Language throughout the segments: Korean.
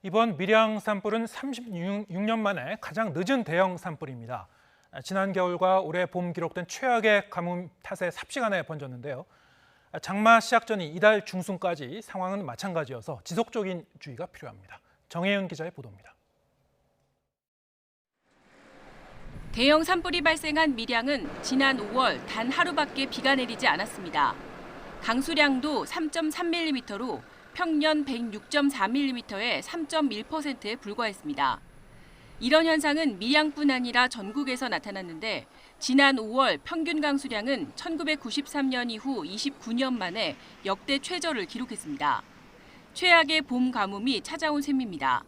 이번 밀양 산불은 36년 만에 가장 늦은 대형 산불입니다. 지난 겨울과 올해 봄 기록된 최악의 가뭄 탓에 삽시간에 번졌는데요. 장마 시작 전인 이달 중순까지 상황은 마찬가지여서 지속적인 주의가 필요합니다. 정혜은 기자의 보도입니다. 대형 산불이 발생한 밀양은 지난 5월 단 하루밖에 비가 내리지 않았습니다. 강수량도 3.3mm로 평년 106.4mm의 3.1%에 불과했습니다. 이런 현상은 밀양뿐 아니라 전국에서 나타났는데 지난 5월 평균 강수량은 1993년 이후 29년 만에 역대 최저를 기록했습니다. 최악의 봄 가뭄이 찾아온 셈입니다.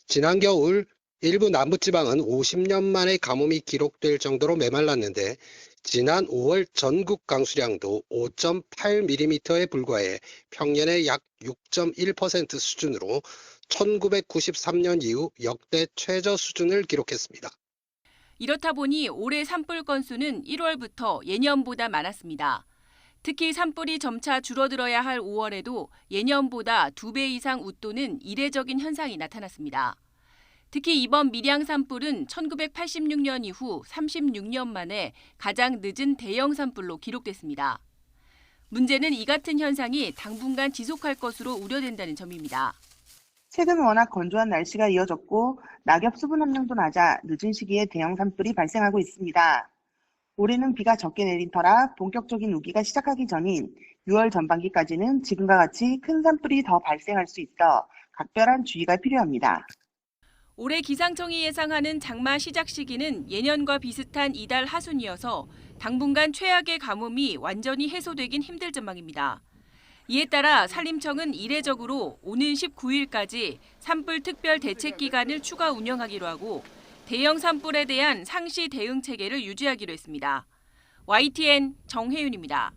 지난 겨울 일부 남부지방은 50년 만에 가뭄이 기록될 정도로 메말랐는데 지난 5월 전국 강수량도 5.8mm에 불과해 평년의 약 6.1% 수준으로 1993년 이후 역대 최저 수준을 기록했습니다. 이렇다 보니 올해 산불 건수는 1월부터 예년보다 많았습니다. 특히 산불이 점차 줄어들어야 할 5월에도 예년보다 2배 이상 웃도는 이례적인 현상이 나타났습니다. 특히 이번 밀양 산불은 1986년 이후 36년 만에 가장 늦은 대형 산불로 기록됐습니다. 문제는 이 같은 현상이 당분간 지속할 것으로 우려된다는 점입니다. 최근 워낙 건조한 날씨가 이어졌고 낙엽 수분 함량도 낮아 늦은 시기에 대형 산불이 발생하고 있습니다. 올해는 비가 적게 내린 터라 본격적인 우기가 시작하기 전인 6월 전반기까지는 지금과 같이 큰 산불이 더 발생할 수 있어 각별한 주의가 필요합니다. 올해 기상청이 예상하는 장마 시작 시기는 예년과 비슷한 이달 하순이어서 당분간 최악의 가뭄이 완전히 해소되긴 힘들 전망입니다. 이에 따라 산림청은 이례적으로 오는 19일까지 산불 특별 대책 기간을 추가 운영하기로 하고 대형 산불에 대한 상시 대응 체계를 유지하기로 했습니다. YTN 정혜윤입니다.